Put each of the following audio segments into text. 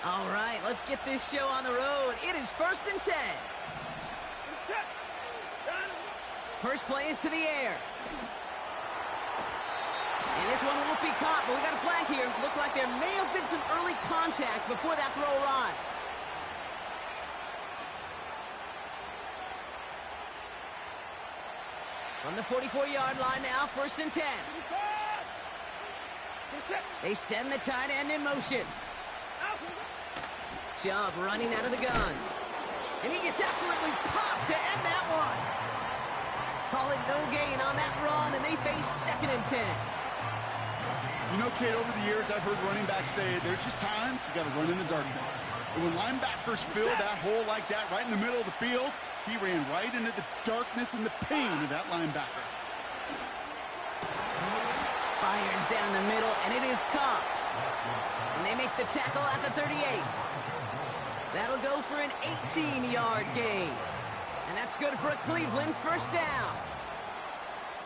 All right, let's get this show on the road. It is 1st and 10. First play is to the air. And this one won't be caught, but we got a flag here. Looked like there may have been some early contact before that throw arrived. From the 44-yard line now, 1st and 10. They send the tight end in motion. Chubb running out of the gun. And he gets absolutely popped to end that one. Call it no gain on that run, and they face 2nd and 10. You know, Kate, over the years, I've heard running backs say there's just times you got to run in the darkness. And when linebackers fill that hole like that right in the middle of the field, he ran right into the darkness and the pain of that linebacker. Fires down the middle, and it is caught. And they make the tackle at the 38. That'll go for an 18-yard gain. And that's good for a Cleveland 1st down.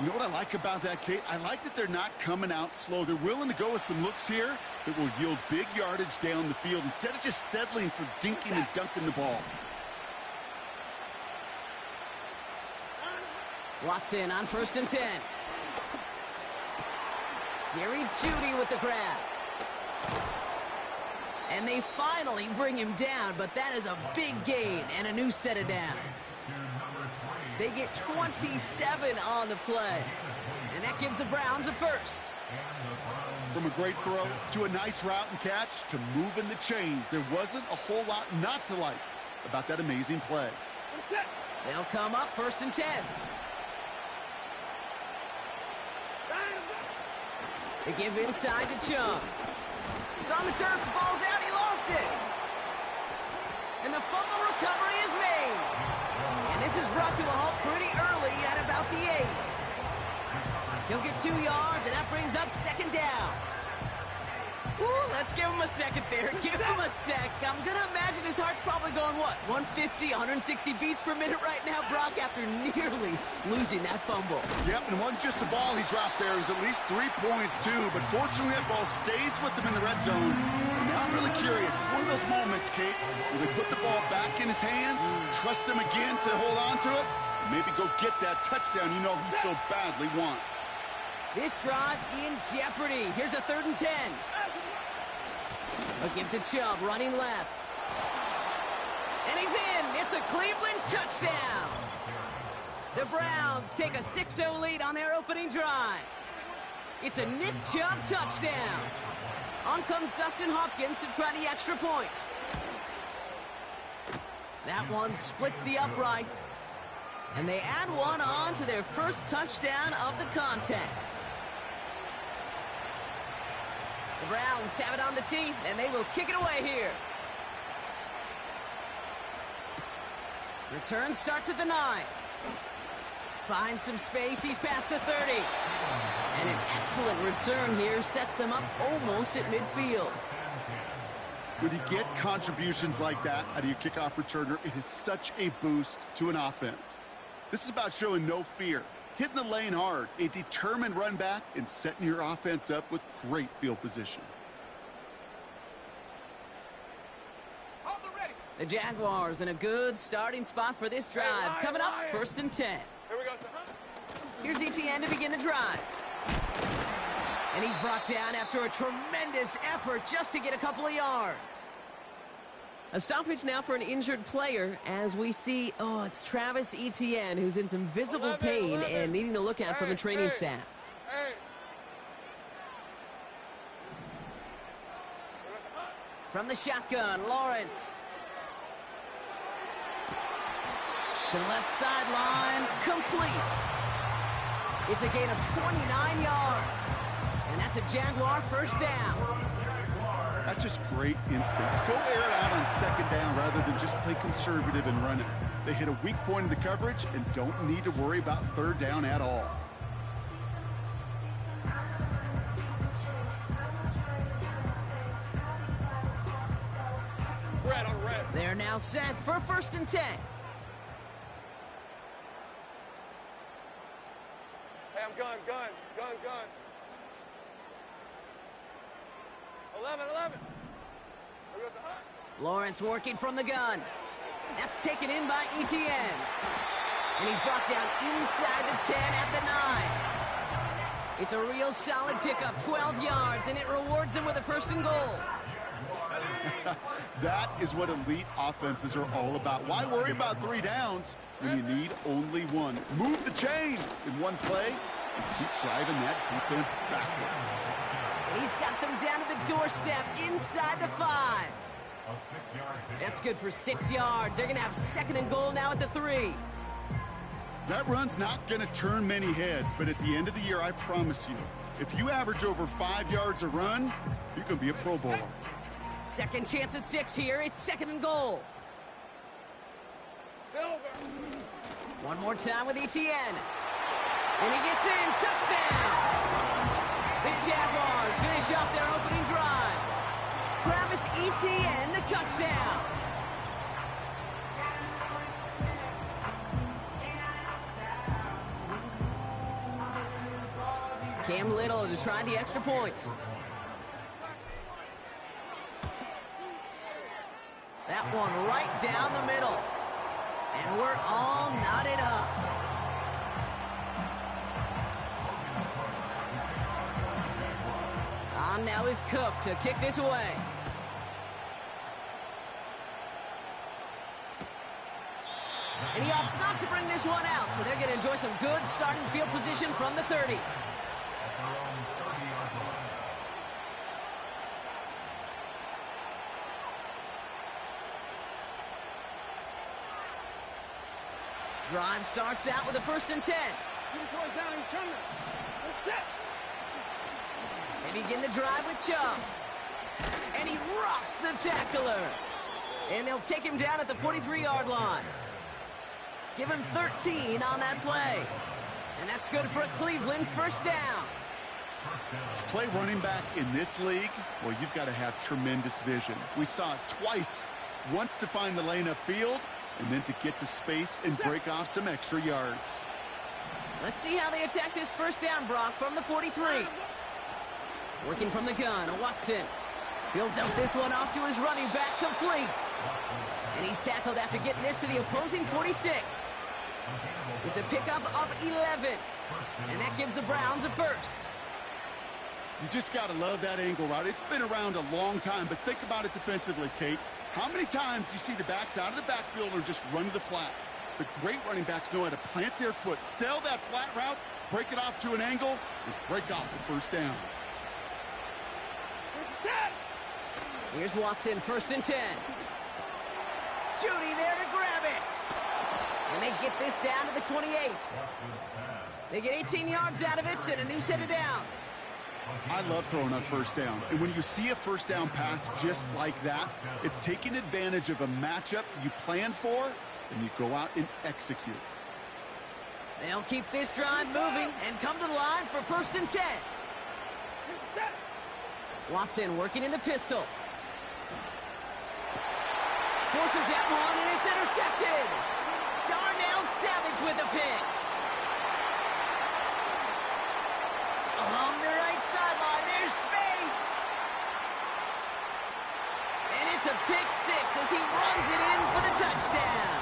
You know what I like about that, Kate? I like that they're not coming out slow. They're willing to go with some looks here that will yield big yardage down the field instead of just settling for dinking and dunking the ball. Watson on 1st and 10. Jerry Jeudy with the grab. And they finally bring him down, but that is a big gain and a new set of downs. They get 27 on the play, and that gives the Browns a 1st. From a great throw to a nice route and catch to moving the chains, there wasn't a whole lot not to like about that amazing play. They'll come up 1st and 10. They give inside to Chubb. It's on the turf, the ball's out, he lost it. And the fumble recovery is made. And this is brought to a halt pretty early at about the 8. He'll get 2 yards, and that brings up 2nd down. Ooh, let's give him a second there. Give him a sec. I'm going to imagine his heart's probably going, what, 150, 160 beats per minute right now, Brock, after nearly losing that fumble. Yep, and it wasn't just a ball he dropped there. It was at least 3 points, too. But fortunately, that ball stays with him in the red zone. And now I'm really curious. It's one of those moments, Kate, where they put the ball back in his hands, trust him again to hold on to it, and maybe go get that touchdown you know he so badly wants. This drive in jeopardy. Here's a 3rd and 10. A give to Chubb, running left. And he's in. It's a Cleveland touchdown. The Browns take a 6-0 lead on their opening drive. It's a Nick Chubb touchdown. On comes Dustin Hopkins to try the extra point. That one splits the uprights. And they add one on to their first touchdown of the contest. The Browns have it on the tee, and they will kick it away here. Return starts at the 9. Finds some space. He's past the 30. And an excellent return here sets them up almost at midfield. When you get contributions like that out of your kickoff returner, it is such a boost to an offense. This is about showing no fear, hitting the lane hard, a determined run back, and setting your offense up with great field position. The Jaguars in a good starting spot for this drive. Coming up, 1st and 10. Here we go, sir. Here's ETN to begin the drive. And he's brought down after a tremendous effort just to get a couple of yards. A stoppage now for an injured player as we see, it's Travis Etienne who's in some visible pain and needing a look at from the training staff. From the shotgun, Lawrence. To the left sideline, complete. It's a gain of 29 yards. And that's a Jaguar 1st down. That's just great instincts. Go air it out on 2nd down rather than just play conservative and run it. They hit a weak point in the coverage and don't need to worry about 3rd down at all. They're now set for 1st and 10. Hey, I'm gun. 11. Lawrence working from the gun. That's taken in by Etienne. And he's brought down inside the 10 at the 9. It's a real solid pickup, 12 yards, and it rewards him with a 1st and goal. That is what elite offenses are all about. Why worry about 3 downs when you need only 1? Move the chains in one play and keep driving that defense backwards. And he's got them down to the doorstep inside the 5. That's good for 6 yards. They're going to have 2nd and goal now at the 3. That run's not going to turn many heads, but at the end of the year, I promise you, if you average over 5 yards a run, you're going to be a Pro Bowler. 2nd chance at 6 here. It's 2nd and goal. One more time with Etienne. And he gets in. Touchdown! The Jaguars finish off their opening drive. Travis Etienne, the touchdown. Cam Little to try the extra points. That one right down the middle. And we're all knotted up. On now is Cook to kick this away. And he opts not to bring this one out, so they're going to enjoy some good starting field position from the 30. Drive starts out with a 1st and 10. They begin the drive with Chubb. And he rocks the tackler. And they'll take him down at the 43-yard line. Give him 13 on that play. And that's good for a Cleveland 1st down. To play running back in this league, well, you've got to have tremendous vision. We saw it twice. Once to find the lane upfield, and then to get to space and break off some extra yards. Let's see how they attack this 1st down, Brock, from the 43. Working from the gun, Watson. He'll dump this one off to his running back, complete. And he's tackled after getting this to the opposing 46. It's a pickup of 11. And that gives the Browns a 1st. You just got to love that angle route. It's been around a long time, but think about it defensively, Kate. How many times do you see the backs out of the backfield or just run to the flat? The great running backs know how to plant their foot, sell that flat route, break it off to an angle, and break off the 1st down. Here's Watson, 1st and 10. Judy there to grab it. And they get this down to the 28. They get 18 yards out of it and a new set of downs. I love throwing on 1st down. And when you see a 1st down pass just like that, it's taking advantage of a matchup you planned for, and you go out and execute. They'll keep this drive moving and come to the line for 1st and 10. Watson working in the pistol. Forces that one, and it's intercepted. Darnell Savage with the pick. Along the right sideline, there's space. And it's a pick 6 as he runs it in for the touchdown.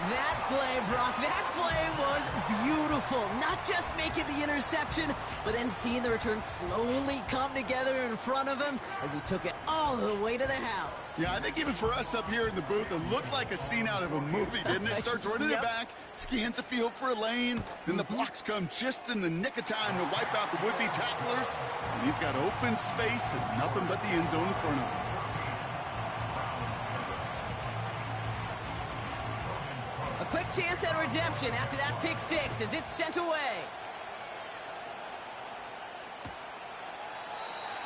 That play, Brock, that play was beautiful. Not just making the interception, but then seeing the return slowly come together in front of him as he took it all the way to the house. Yeah, I think even for us up here in the booth, it looked like a scene out of a movie, didn't it? Starts running the back, scans the field for a lane, then the blocks come just in the nick of time to wipe out the would-be tacklers, and he's got open space and nothing but the end zone in front of him. A quick chance at redemption after that pick 6 as it's sent away.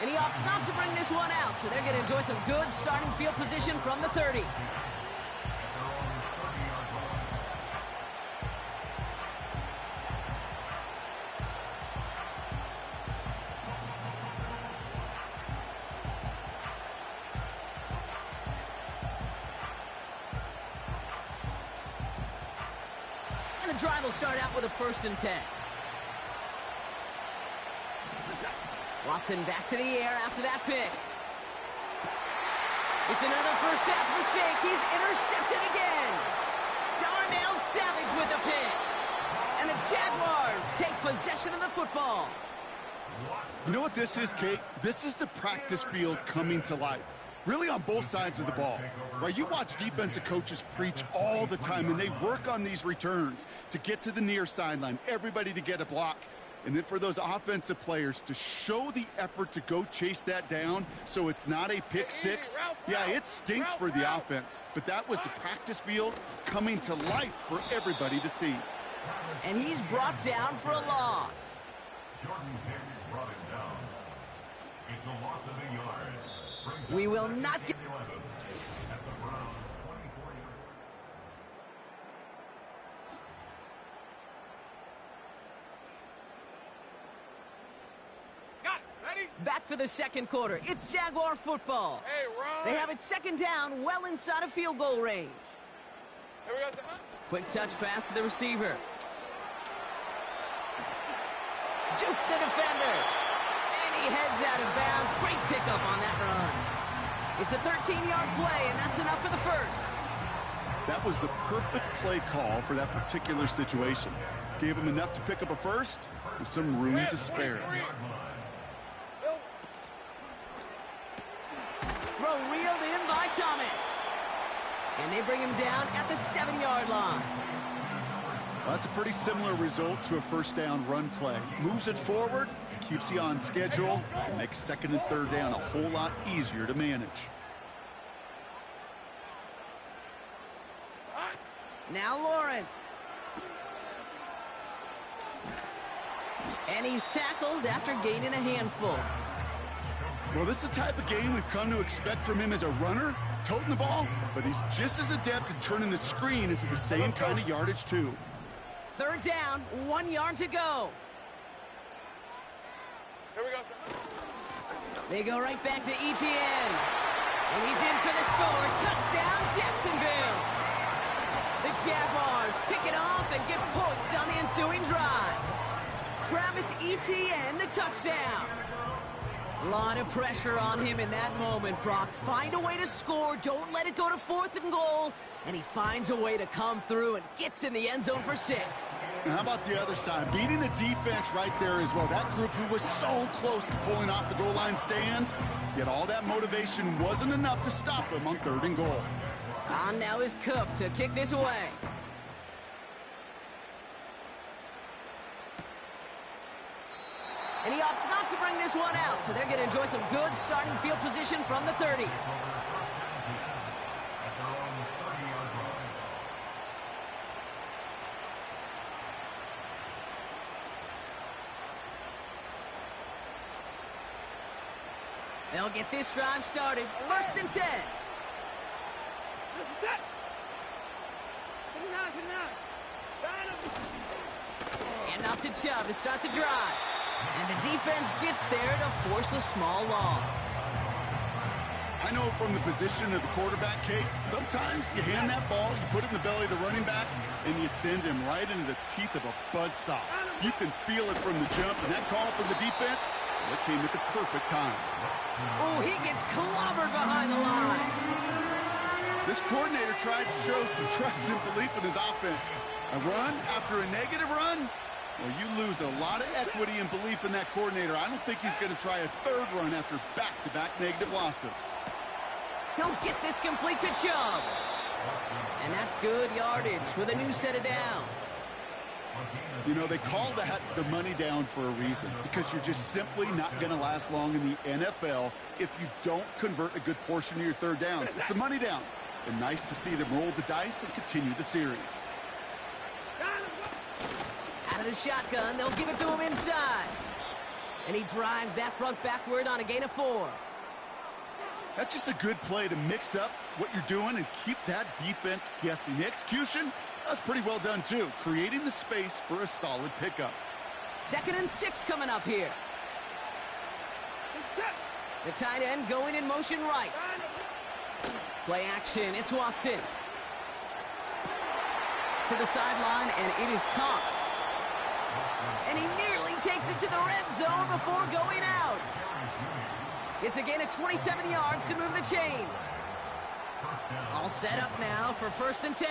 And he opts not to bring this one out, so they're going to enjoy some good starting field position from the 30. And the drive will start out with a 1st and 10. Watson back to the air after that pick. It's another first half mistake. He's intercepted again. Darnell Savage with the pick. And the Jaguars take possession of the football. You know what this is, Kate? This is the practice field coming to life. Really on both sides of the ball. Right, you watch defensive coaches preach all the time, and they work on these returns to get to the near sideline, everybody to get a block. And then for those offensive players to show the effort to go chase that down so it's not a pick six. Yeah, it stinks for the offense, but that was the practice field coming to life for everybody to see. And he's brought down for a loss. It's a loss of a yard. We will not get... Back for the second quarter. It's Jaguar football. Hey, Ron. They have it second down, well inside of field goal range. Here we go, son. Quick touch pass to the receiver. Juke the defender. And he heads out of bounds. Great pickup on that run. It's a 13-yard play, and that's enough for the first. That was the perfect play call for that particular situation. Gave him enough to pick up a first with some room to spare. Throw reeled in by Thomas. And they bring him down at the 7-yard line. Well, that's a pretty similar result to a first down run play. Moves it forward, keeps you on schedule, and makes second and third down a whole lot easier to manage. Now Lawrence. And he's tackled after gaining a handful. Well, this is the type of game we've come to expect from him as a runner, toting the ball, but he's just as adept at turning the screen into the same kind of yardage, too. Third down, 1 yard to go. Here we go, son. They go right back to Etienne. And he's in for the score. Touchdown, Jacksonville. The Jaguars pick it off and get points on the ensuing drive. Travis Etienne, the touchdown. A lot of pressure on him in that moment, Brock. Find a way to score. Don't let it go to 4th and goal. And he finds a way to come through and gets in the end zone for 6. And how about the other side? Beating the defense right there as well. That group who was so close to pulling off the goal line stand, yet all that motivation wasn't enough to stop him on 3rd and goal. On now is Cook to kick this away. And he opts not to bring this one out, so they're going to enjoy some good starting field position from the 30. They'll get this drive started. 1st and 10. And off to Chubb to start the drive. And the defense gets there to force a small loss. I know from the position of the quarterback, Kate, sometimes you hand that ball, you put it in the belly of the running back, and you send him right into the teeth of a buzzsaw. You can feel it from the jump, and that call from the defense, that came at the perfect time. Oh, he gets clobbered behind the line. This coordinator tried to show some trust and belief in his offense. A run after a negative run? Well, you lose a lot of equity and belief in that coordinator. I don't think he's going to try a 3rd run after back-to-back negative losses. He'll get this complete to Chubb. And that's good yardage with a new set of downs. You know, they call that the money down for a reason, because you're just simply not going to last long in the NFL if you don't convert a good portion of your 3rd downs. It's the money down. And nice to see them roll the dice and continue the series. Out of the shotgun, they'll give it to him inside. And he drives that front backward on a gain of 4. That's just a good play to mix up what you're doing and keep that defense guessing. The execution, that's pretty well done too, creating the space for a solid pickup. 2nd and 6 coming up here. The tight end going in motion right. Play action, it's Watson. To the sideline, and it is caught. And he nearly takes it to the red zone before going out. It's a gain of 27 yards to move the chains. First down. All set up now for 1st and 10.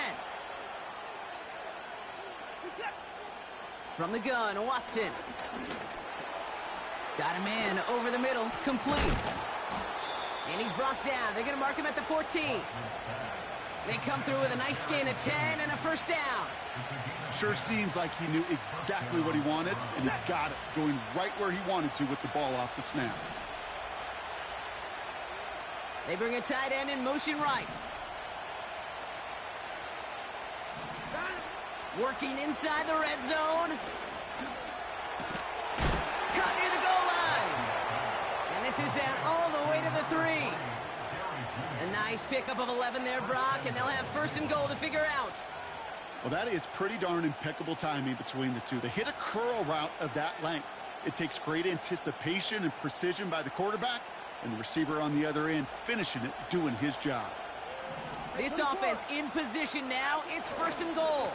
From the gun, Watson. Got him in over the middle, complete. And he's brought down. They're going to mark him at the 14. They come through with a nice gain of 10 and a 1st down. Sure seems like he knew exactly what he wanted, and he got it, going right where he wanted to with the ball off the snap. They bring a tight end in motion right. Working inside the red zone. Cut near the goal line. And this is down all the way to the 3. A nice pickup of 11 there, Brock, and they'll have 1st and goal to figure out. Well, that is pretty darn impeccable timing between the two. They hit a curl route of that length. It takes great anticipation and precision by the quarterback, and the receiver on the other end finishing it, doing his job. This offense in position now. It's 1st and goal.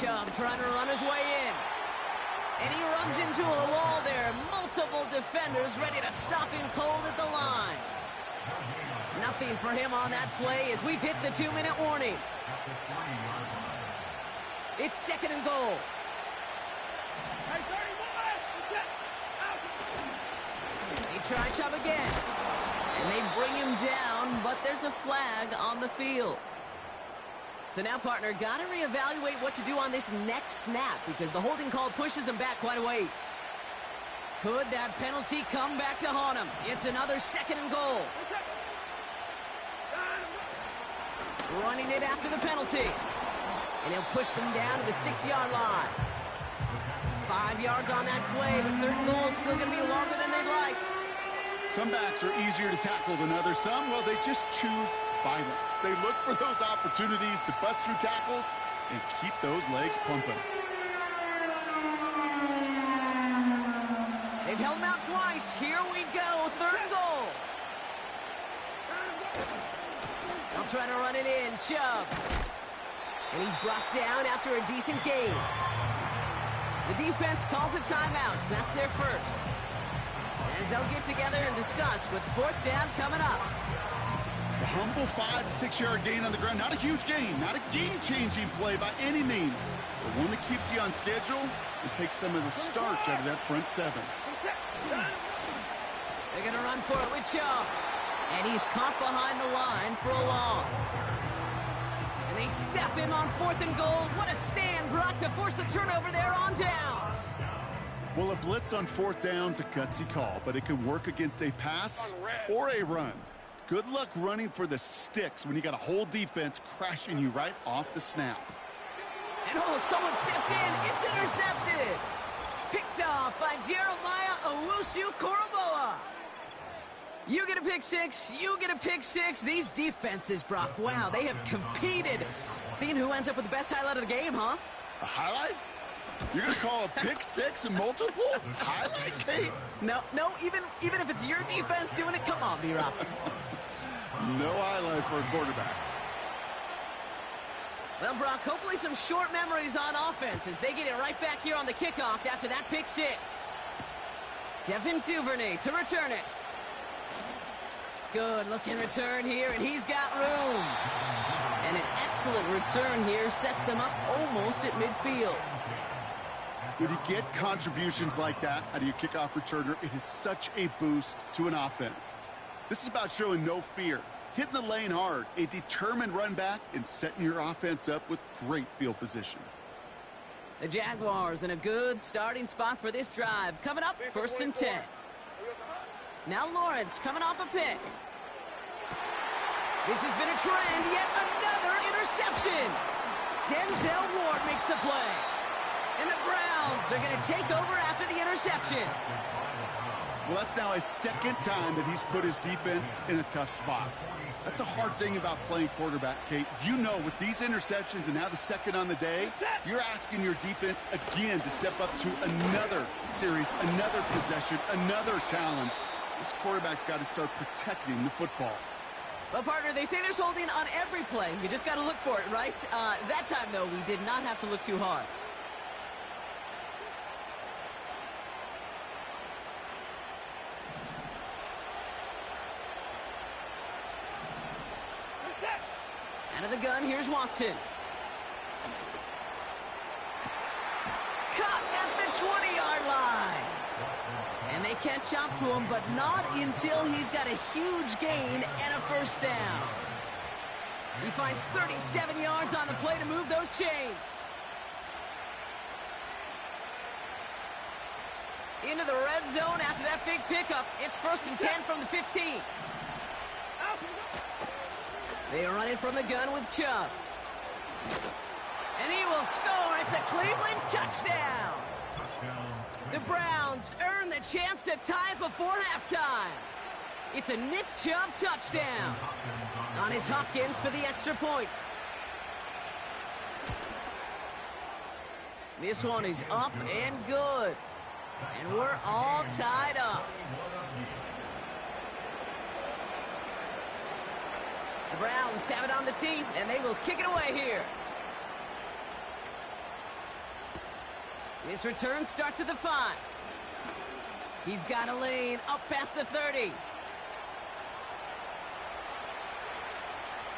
Chubb trying to run his way in. And he runs into a wall there. Multiple defenders ready to stop him cold at the line. Nothing for him on that play as we've hit the 2-minute warning. It's 2nd and goal. They try Chubb again. And they bring him down, but there's a flag on the field. So now, partner, got to reevaluate what to do on this next snap because the holding call pushes him back quite a ways. Could that penalty come back to haunt him? It's another 2nd and goal. Running it after the penalty. And he'll push them down to the 6-yard line. 5 yards on that play, but 3rd and goal is still going to be longer than they'd like. Some backs are easier to tackle than others. Some, well, they just choose violence. They look for those opportunities to bust through tackles and keep those legs pumping. They've held him out twice. Here we go. 3rd and goal. They'll try to run it in. Chubb. And he's brought down after a decent gain. The defense calls a timeout. So that's their 1st. As they'll get together and discuss with 4th down coming up. A humble 5 to 6 yard gain on the ground. Not a huge gain. Not a game-changing play by any means. But one that keeps you on schedule and takes some of the starch out of that front 7. They're going to run for it with Chubb. And he's caught behind the line for a loss. And they step him on 4th and goal. What a stand, Brock, to force the turnover there on downs. Well, a blitz on 4th down's a gutsy call, but it can work against a pass or a run. Good luck running for the sticks when you got a whole defense crashing you right off the snap. And someone stepped in. It's intercepted. Picked off by Jeremiah Owusu-Koramoah. You get a pick 6. You get a pick 6. These defenses, Brock, wow, they have competed. Seeing who ends up with the best highlight of the game, huh? A highlight? You're going to call a pick 6 and multiple? Highlight, Kate? No, even if it's your defense doing it, come on, B-Rock. No highlight for a quarterback. Well, Brock, hopefully some short memories on offense as they get it right back here on the kickoff after that pick 6. Devin Duvernay to return it. Good looking return here, and he's got room. And an excellent return here sets them up almost at midfield. When you get contributions like that out of your kickoff returner, it is such a boost to an offense. This is about showing no fear, hitting the lane hard, a determined run back, and setting your offense up with great field position. The Jaguars in a good starting spot for this drive. Coming up, 1st and 10. Now Lawrence coming off a pick. This has been a trend, yet another interception. Denzel Ward makes the play. And the Browns are going to take over after the interception. Well, that's now his 2nd time that he's put his defense in a tough spot. That's a hard thing about playing quarterback, Kate. You know, with these interceptions and now the 2nd on the day, you're asking your defense again to step up to another series, another possession, another challenge. This quarterback's got to start protecting the football. Well, partner, they say there's holding on every play. You just got to look for it, right? That time, though, we did not have to look too hard. Out of the gun, here's Watson. Caught at the 20-yard line. And they catch up to him, but not until he's got a huge gain and a first down. He finds 37 yards on the play to move those chains. Into the red zone after that big pickup. It's 1st and 10 from the 15. They are running from the gun with Chubb. And he will score. It's a Cleveland touchdown. The Browns earn the chance to tie it before halftime. It's a Nick Chubb touchdown on his Hopkins for the extra point. This one is up and good. And we're all tied up. The Browns have it on the tee, and they will kick it away here. This return starts at the 5. He's got a lane up past the 30.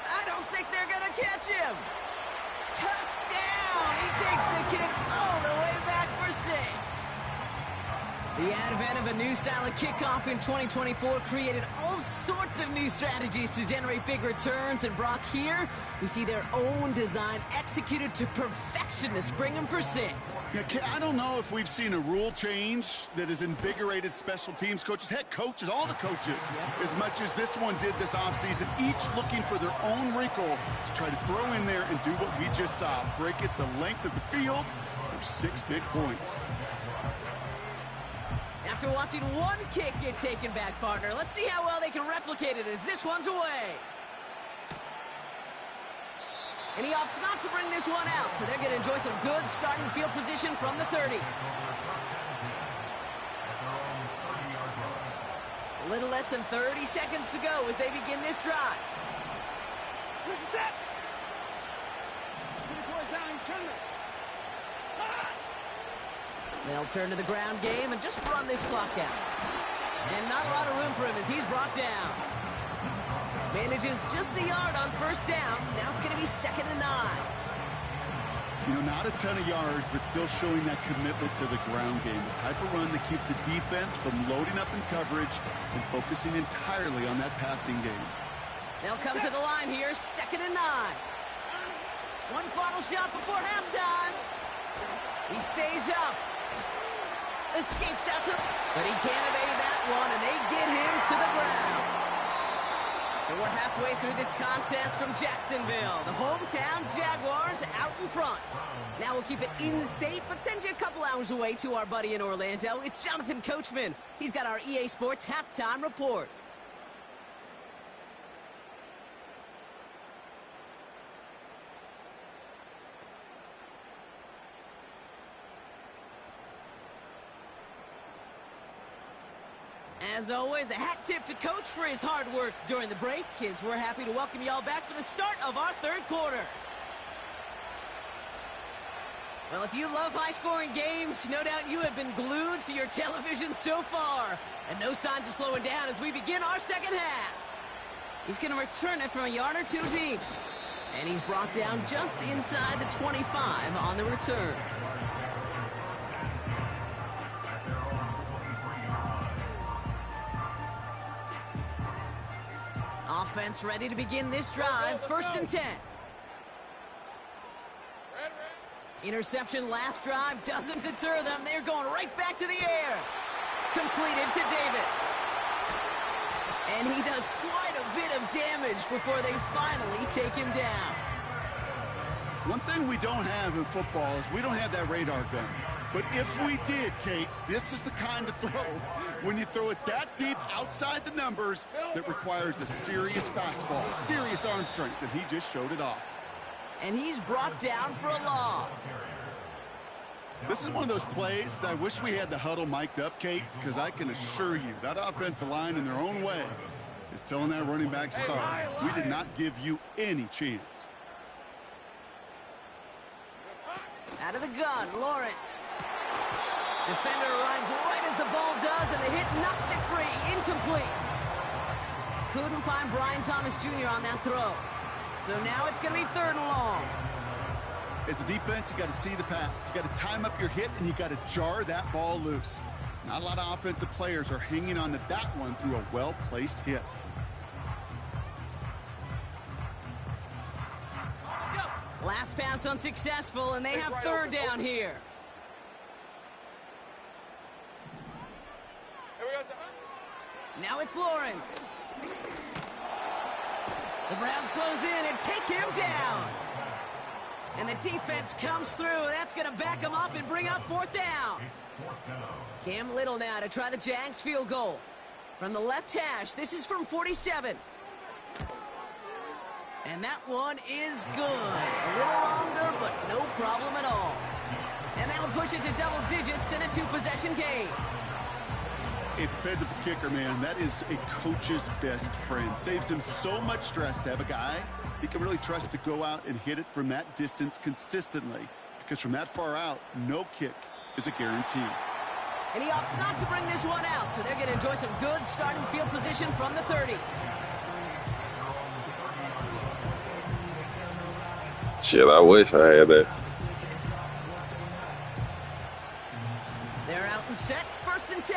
I don't think they're going to catch him. Touchdown! He takes the kick all the way back for 6. The advent of a new style of kickoff in 2024 created all sorts of new strategies to generate big returns. And Brock, here, we see their own design executed to perfection to spring him for 6. Yeah, I don't know if we've seen a rule change that has invigorated special teams coaches, head coaches, all the coaches, as much as this one did this offseason, each looking for their own wrinkle to try to throw in there and do what we just saw. Break it the length of the field for 6 big points. After watching one kick get taken back, partner, let's see how well they can replicate it as this one's away. And he opts not to bring this one out, so they're going to enjoy some good starting field position from the 30. A little less than 30 seconds to go as they begin this drive. They'll turn to the ground game and just run this clock out. And not a lot of room for him as he's brought down. Manages just a yard on first down. Now it's going to be 2nd and 9. You know, not a ton of yards, but still showing that commitment to the ground game. The type of run that keeps the defense from loading up in coverage and focusing entirely on that passing game. They'll come to the line here, 2nd and 9. One final shot before halftime. He stays up. Escapes out to, but he can't evade that one, and they get him to the ground. So we're halfway through this contest from Jacksonville. The hometown Jaguars out in front. Now we'll keep it in the state, but send you a couple hours away to our buddy in Orlando. It's Jonathan Coachman. He's got our EA Sports halftime report. As always, a hat tip to Coach for his hard work during the break, as we're happy to welcome y'all back for the start of our 3rd quarter. Well, if you love high-scoring games, no doubt you have been glued to your television so far. And no signs of slowing down as we begin our 2nd half. He's going to return it from a yard or 2 deep. And he's brought down just inside the 25 on the return. Offense ready to begin this drive. 1st and 10. Interception last drive doesn't deter them. They're going right back to the air. Completed to Davis. And he does quite a bit of damage before they finally take him down. One thing we don't have in football is we don't have that radar gun. But if we did, Kate, this is the kind of throw, when you throw it that deep outside the numbers, that requires a serious fastball, serious arm strength, and he just showed it off. And he's brought down for a loss. This is one of those plays that I wish we had the huddle mic'd up, Kate, because I can assure you that offensive line in their own way is telling that running back, sorry, we did not give you any chance. Out of the gun, Lawrence. Defender arrives right as the ball does, and the hit knocks it free. Incomplete. Couldn't find Brian Thomas Jr. on that throw. So now it's going to be 3rd and long. As a defense, you got to see the pass. You got to time up your hit, and you got to jar that ball loose. Not a lot of offensive players are hanging on to that one through a well-placed hit. Last pass unsuccessful, and they have 3rd down here. Here we go, sir. Now it's Lawrence. The Browns close in and take him down. And the defense comes through. That's going to back him up and bring up 4th down. Cam Little now to try the Jags field goal. From the left hash, this is from 47. And that one is good. A little longer, but no problem at all. And that'll push it to double digits in a 2-possession game. A dependable kicker, man. That is a coach's best friend. Saves him so much stress to have a guy he can really trust to go out and hit it from that distance consistently. Because from that far out, no kick is a guarantee. And he opts not to bring this one out, so they're going to enjoy some good starting field position from the 30. Shit, I wish I had that. They're out and set, 1st and 10.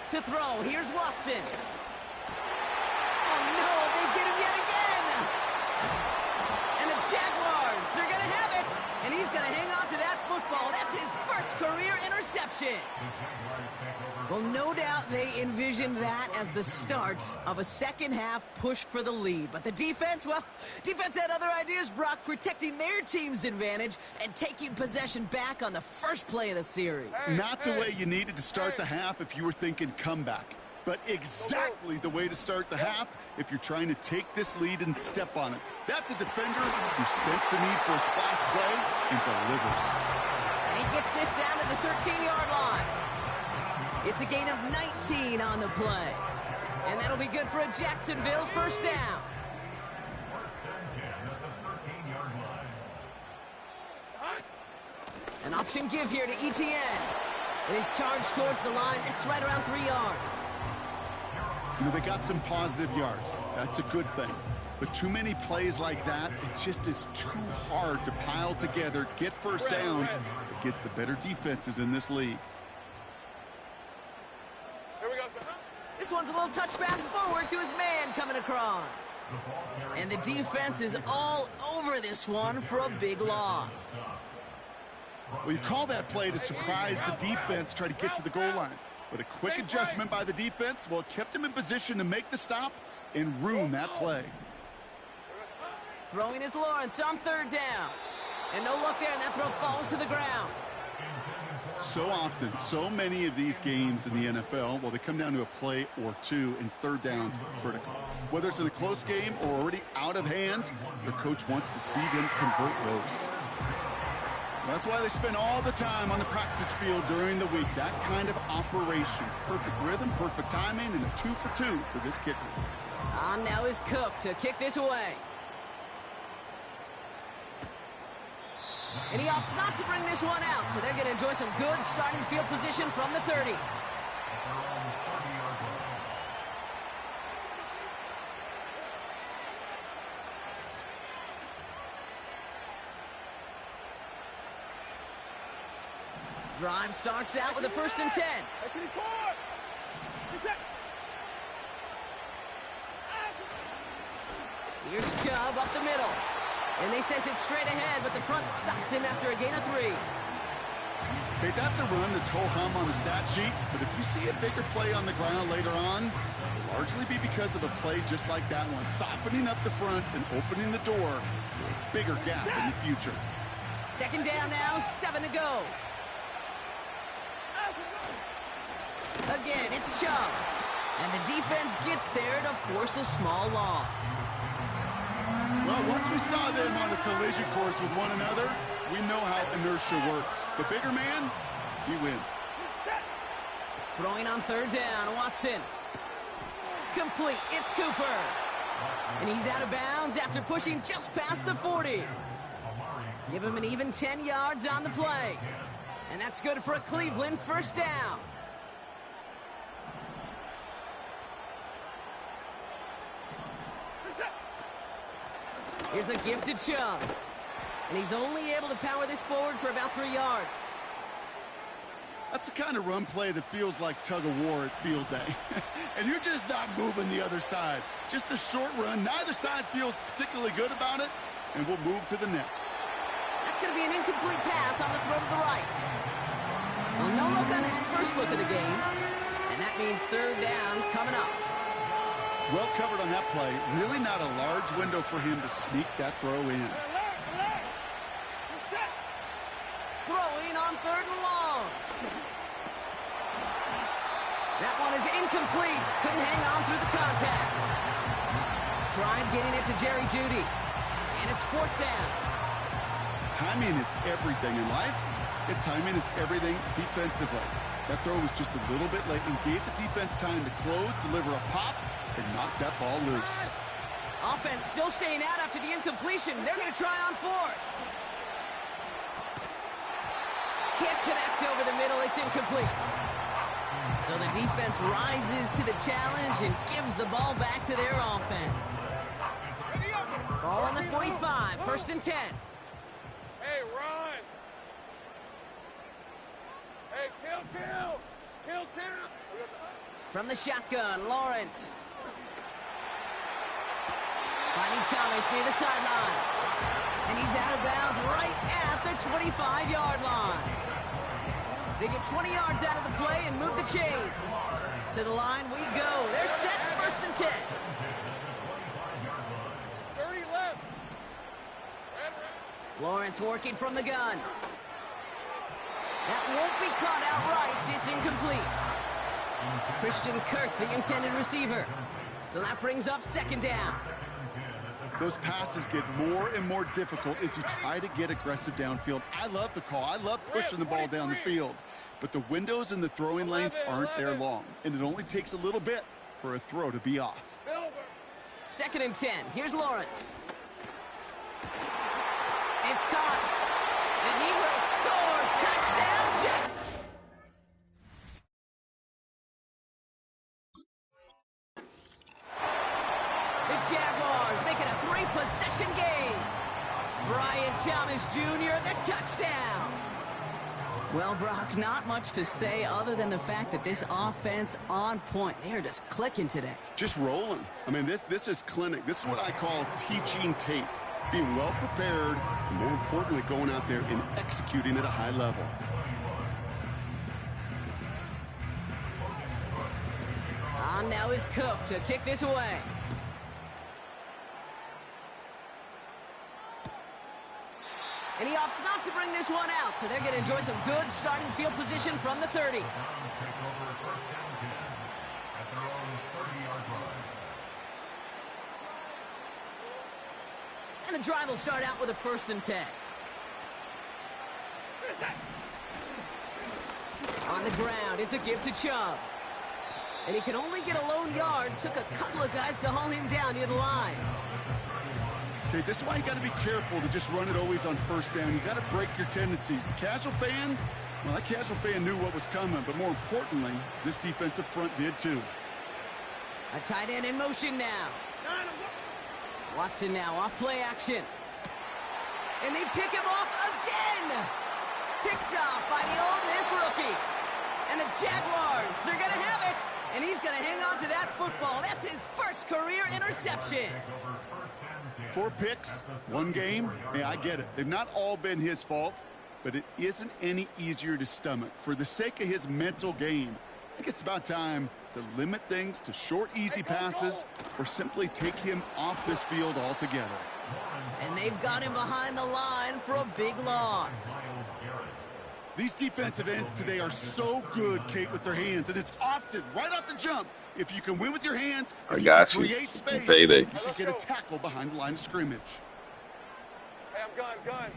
To throw, here's Watson. Oh no, they get him yet again. And the Jaguars are going to have it. And he's going to hang on to that football. That's his 1st career interception. Well, no doubt they envisioned that as the start of a second-half push for the lead. But the defense, well, defense had other ideas, Brock, protecting their team's advantage and taking possession back on the first play of the series. Not the way you needed to start the half if you were thinking comeback, but exactly the way to start the half if you're trying to take this lead and step on it. That's a defender who sensed the need for a splash play and delivers. And he gets this down to the 13-yard line. It's a gain of 19 on the play. And that'll be good for a Jacksonville 1st down. An option give here to Etienne. It is charged towards the line. It's right around 3 yards. You know, they got some positive yards. That's a good thing. But too many plays like that, it just is too hard to pile together, get 1st downs against the better defenses in this league. This one's a little touch pass forward to his man coming across. And the defense is all over this one for a big loss. Well, you call that play to surprise the defense, try to get to the goal line. But a quick adjustment by the defense, well, it kept him in position to make the stop and ruin that play. Throwing is Lawrence on 3rd down. And no luck there, and that throw falls to the ground. So often, so many of these games in the NFL, well, they come down to a play or two, and 3rd downs are critical. Whether it's in a close game or already out of hand, their coach wants to see them convert those. That's why they spend all the time on the practice field during the week. That kind of operation. Perfect rhythm, perfect timing, and a 2 for 2 for this kicker. On now is Cook to kick this away. And he opts not to bring this one out, so they're going to enjoy some good starting field position from the 30. Drive starts out with a 1st and 10. Here's Chubb up the middle. And they sent it straight ahead, but the front stops him after a gain of 3. Okay, that's a run that's ho-hum on the stat sheet, but if you see a bigger play on the ground later on, it'll largely be because of a play just like that one, softening up the front and opening the door for a bigger gap in the future. 2nd down now, 7 to go. Again, it's Chubb. And the defense gets there to force a small loss. Well, once we saw them on a collision course with one another, we know how inertia works. The bigger man, he wins. Throwing on 3rd down, Watson. Complete, it's Cooper. And he's out of bounds after pushing just past the 40. Give him an even 10 yards on the play. And that's good for a Cleveland 1st down. Here's a give to Chubb. And he's only able to power this forward for about 3 yards. That's the kind of run play that feels like tug-of-war at field day. And you're just not moving the other side. Just a short run. Neither side feels particularly good about it. And we'll move to the next. That's going to be an incomplete pass on the throw to the right. Well, no look on his first look of the game. And that means third down coming up. Well covered on that play. Really not a large window for him to sneak that throw in. Throwing on 3rd and long. That one is incomplete. Couldn't hang on through the contact. Tried getting it to Jerry Jeudy. And it's 4th down. Timing is everything in life, and timing is everything defensively. That throw was just a little bit late and gave the defense time to close, deliver a pop, and knock that ball loose. Offense still staying out after the incompletion. They're going to try on 4th. Can't connect over the middle. It's incomplete. So the defense rises to the challenge and gives the ball back to their offense. Ball on the 45, 1st and 10. Hey, run! Hey, kill! Kill! From the shotgun, Lawrence. Finding Thomas near the sideline. And he's out of bounds right at the 25-yard line. They get 20 yards out of the play and move the chains. To the line we go. They're set, 1st and 10. 30 left. Lawrence working from the gun. That won't be caught outright. It's incomplete. Christian Kirk, the intended receiver. So that brings up 2nd down. Those passes get more and more difficult as you try to get aggressive downfield. I love the call. I love pushing the ball down the field. But the windows in the throwing lanes aren't there long. And it only takes a little bit for a throw to be off. 2nd and 10. Here's Lawrence. It's caught. And he will score. Touchdown, Jets. The Jaguars make it a 3-possession game. Brian Thomas Jr., the touchdown. Well, Brock, not much to say other than the fact that this offense on point. They are just clicking today. Just rolling. I mean, this is clinic. This is what I call teaching tape. Being well prepared, and more importantly, going out there and executing at a high level. On now is Cook to kick this away. And he opts not to bring this one out, so they're going to enjoy some good starting field position from the 30. And the drive will start out with a 1st and 10. On the ground, it's a give to Chubb. And he can only get a lone yard. Took a couple of guys to haul him down near the line. Okay, this is why you got to be careful to just run it always on 1st down. You got to break your tendencies. The casual fan, well, that casual fan knew what was coming, but more importantly, this defensive front did too. A tight end in motion now. Watson now off play action. And they pick him off again. Picked off by the Ole Miss rookie. And the Jaguars are going to have it. And he's going to hang on to that football. That's his first career interception. 4 picks, 1 game. Yeah, I get it. They've not all been his fault, but it isn't any easier to stomach. For the sake of his mental game, I think it's about time to limit things to short, easy passes or simply take him off this field altogether. And they've got him behind the line for a big loss. These defensive ends today are so good, Kate, with their hands, and it's often right off the jump. If you can win with your hands, I got you. Create space, Payday. you can get a tackle behind the line of scrimmage. Hey, I'm gun.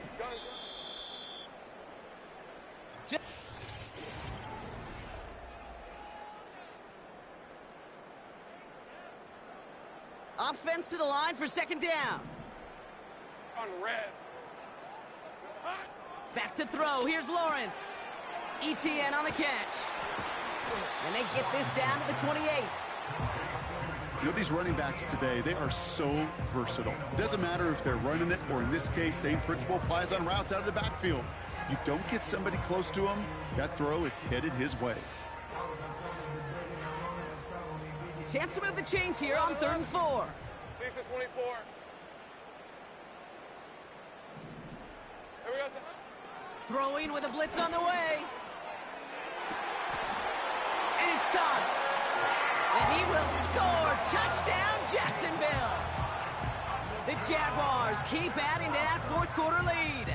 Offense to the line for 2nd down. On red. Back to throw. Here's Lawrence. ETN on the catch. And they get this down to the 28. You know, these running backs today, they are so versatile. It doesn't matter if they're running it, or in this case, same principle applies on routes out of the backfield. You don't get somebody close to him, that throw is headed his way. Chance to move the chains here on 3rd and 4. Decent 24. Here we go. Throwing with a blitz on the way. And it's caught. And he will score. Touchdown, Jacksonville. The Jaguars keep adding to that 4th quarter lead.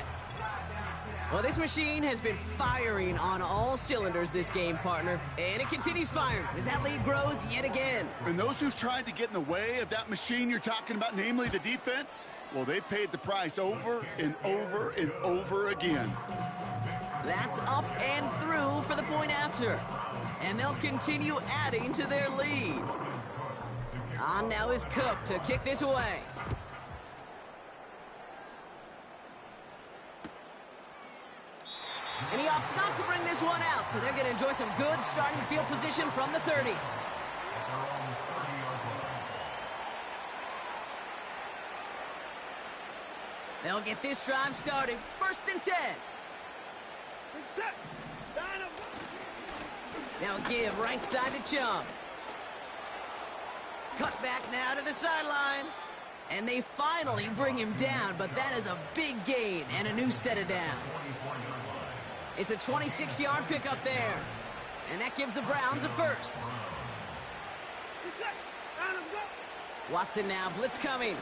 Well, this machine has been firing on all cylinders this game, partner. And it continues firing as that lead grows yet again. And those who've tried to get in the way of that machine you're talking about, namely the defense, well, they've paid the price over and over and over again. That's up and through for the point after. And they'll continue adding to their lead. On now is Cook to kick this away. And he opts not to bring this one out, so they're going to enjoy some good starting field position from the 30. They'll get this drive started. 1st and 10. Now give right side to Chum. Cut back now to the sideline. And they finally bring him down, but that is a big gain and a new set of downs. It's a 26-yard pickup there. And that gives the Browns a 1st. Watson now, blitz coming.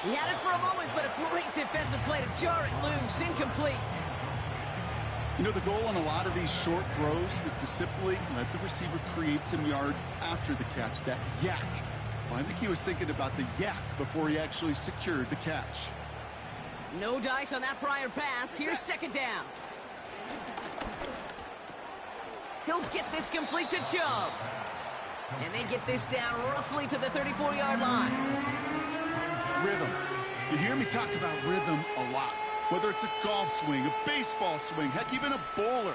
He had it for a moment, but a great defensive play to jar it loose. Incomplete. You know, the goal on a lot of these short throws is to simply let the receiver create some yards after the catch, that yak. Well, I think he was thinking about the yak before he actually secured the catch. No dice on that prior pass. Here's 2nd down. He'll get this complete to Chubb. And they get this down roughly to the 34-yard line. Rhythm. You hear me talk about rhythm a lot. Whether it's a golf swing, a baseball swing, heck, even a bowler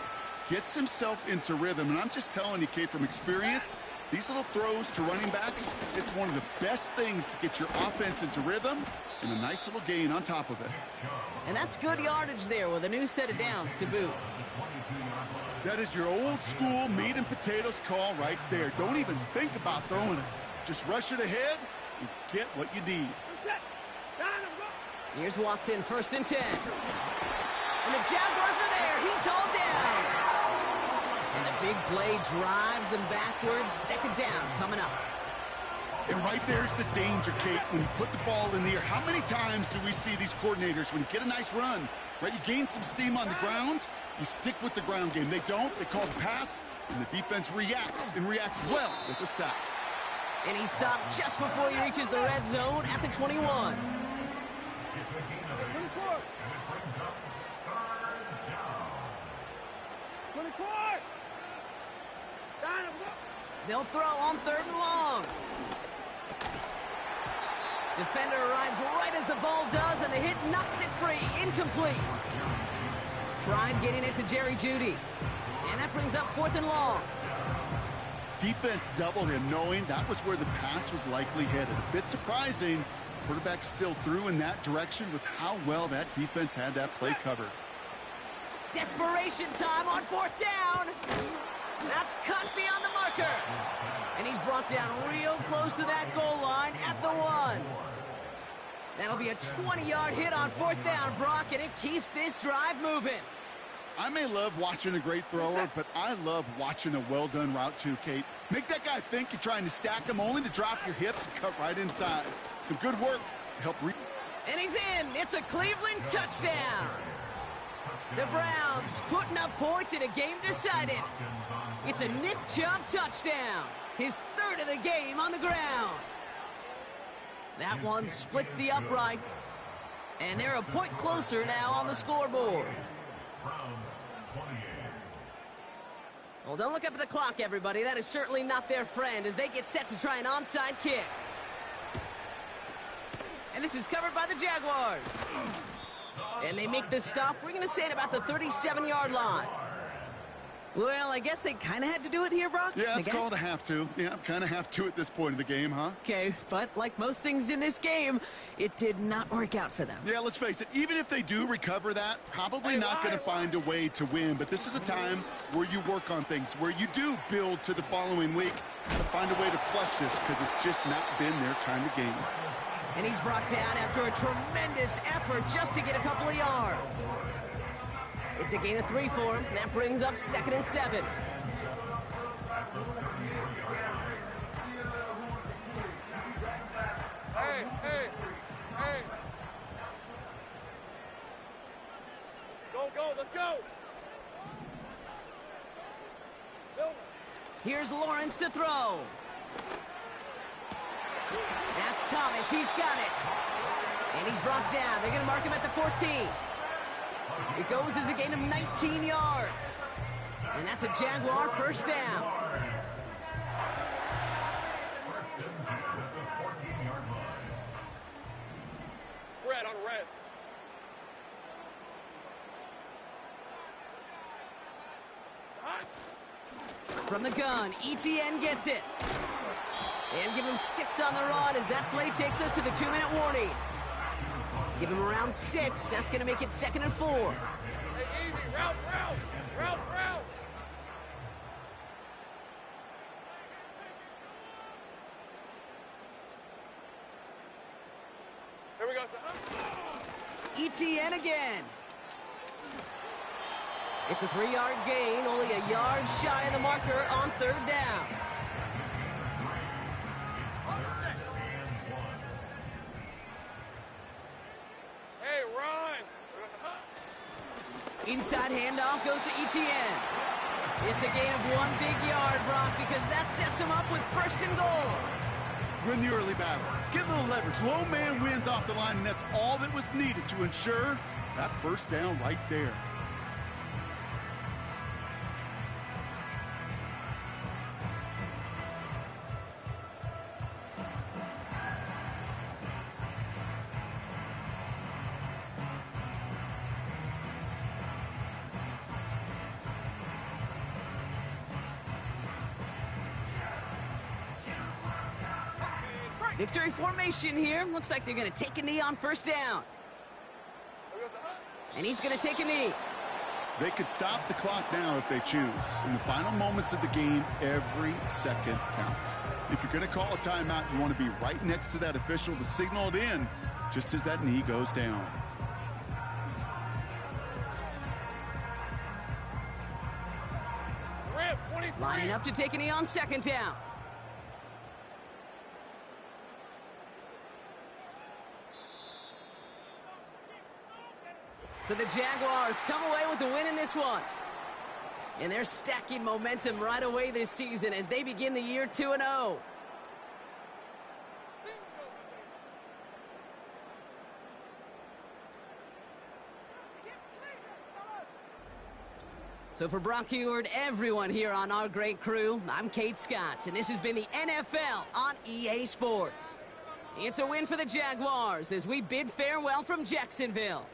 gets himself into rhythm. And I'm just telling you, Kate, from experience, these little throws to running backs, it's one of the best things to get your offense into rhythm and a nice little gain on top of it. And that's good yardage there with a new set of downs to boot. That is your old school meat and potatoes call right there. Don't even think about throwing it. Just rush it ahead and get what you need. Here's Watson, 1st and 10. And the Jaguars are there. He's hauled down. And a big play drives them backwards. 2nd down coming up. And right there's the danger, Kate, when you put the ball in the air. How many times do we see these coordinators, when you get a nice run, right, you gain some steam on the ground, you stick with the ground game. They don't. They call the pass, and the defense reacts, and reacts well with a sack. And he stopped just before he reaches the red zone at the 21. They'll throw on 3rd and long. Defender arrives right as the ball does, and the hit knocks it free. Incomplete. Tried getting it to Jerry Jeudy. And that brings up 4th and long. Defense doubled him, knowing that was where the pass was likely headed. A bit surprising. Quarterback still threw in that direction with how well that defense had that play covered. Desperation time on 4th down. That's cut beyond the marker. And he's brought down real close to that goal line at the 1. That'll be a 20-yard hit on 4th down, Brock, and it keeps this drive moving. I may love watching a great thrower, but I love watching a well-done route too, Kate. Make that guy think you're trying to stack him, only to drop your hips and cut right inside. Some good work to help And he's in. It's a Cleveland touchdown. The Browns putting up points in a game decided. It's a Nick Chubb touchdown. His 3rd of the game on the ground. That one splits the uprights. And they're a point closer now on the scoreboard. Well, don't look up at the clock, everybody. That is certainly not their friend as they get set to try an onside kick. And this is covered by the Jaguars. And they make the stop. We're going to say at about the 37-yard line. Well, I guess they kind of had to do it here, Brock. Yeah, it's called a have to. Yeah, kind of have to at this point in the game, huh? Okay, but like most things in this game, it did not work out for them. Yeah, let's face it, even if they do recover that, probably not going to find a way to win. But this is a time where you work on things, where you do build to the following week to find a way to flush this, because it's just not been their kind of game. And he's brought down after a tremendous effort just to get a couple of yards. It's a gain of 3 for him. That brings up 2nd and 7. Hey. Go, let's go. Here's Lawrence to throw. That's Thomas. He's got it. And he's brought down. They're going to mark him at the 14. It goes as a gain of 19 yards. And that's a Jaguar first down. Red on red. From the gun, ETN gets it. And give him 6 on the run as that play takes us to the 2-minute warning. Give him around 6. That's going to make it 2nd and 4. Hey, easy. Route. Here we go, son. ETN again. It's a 3-yard gain, only a yard shy of the marker on 3rd down. Hey, run. Inside handoff goes to ETN. It's a gain of 1 big yard, Brock, because that sets him up with 1st and goal. Win the early battle. Get a little leverage. Low man wins off the line, and that's all that was needed to ensure that 1st down right there. Victory formation here. Looks like they're going to take a knee on 1st down. And he's going to take a knee. They could stop the clock now if they choose. In the final moments of the game, every second counts. If you're going to call a timeout, you want to be right next to that official to signal it in just as that knee goes down. Lining up to take a knee on 2nd down. So the Jaguars come away with a win in this one. And they're stacking momentum right away this season as they begin the year 2-0. So for Brock Eward, everyone here on our great crew, I'm Kate Scott, and this has been the NFL on EA Sports. It's a win for the Jaguars as we bid farewell from Jacksonville.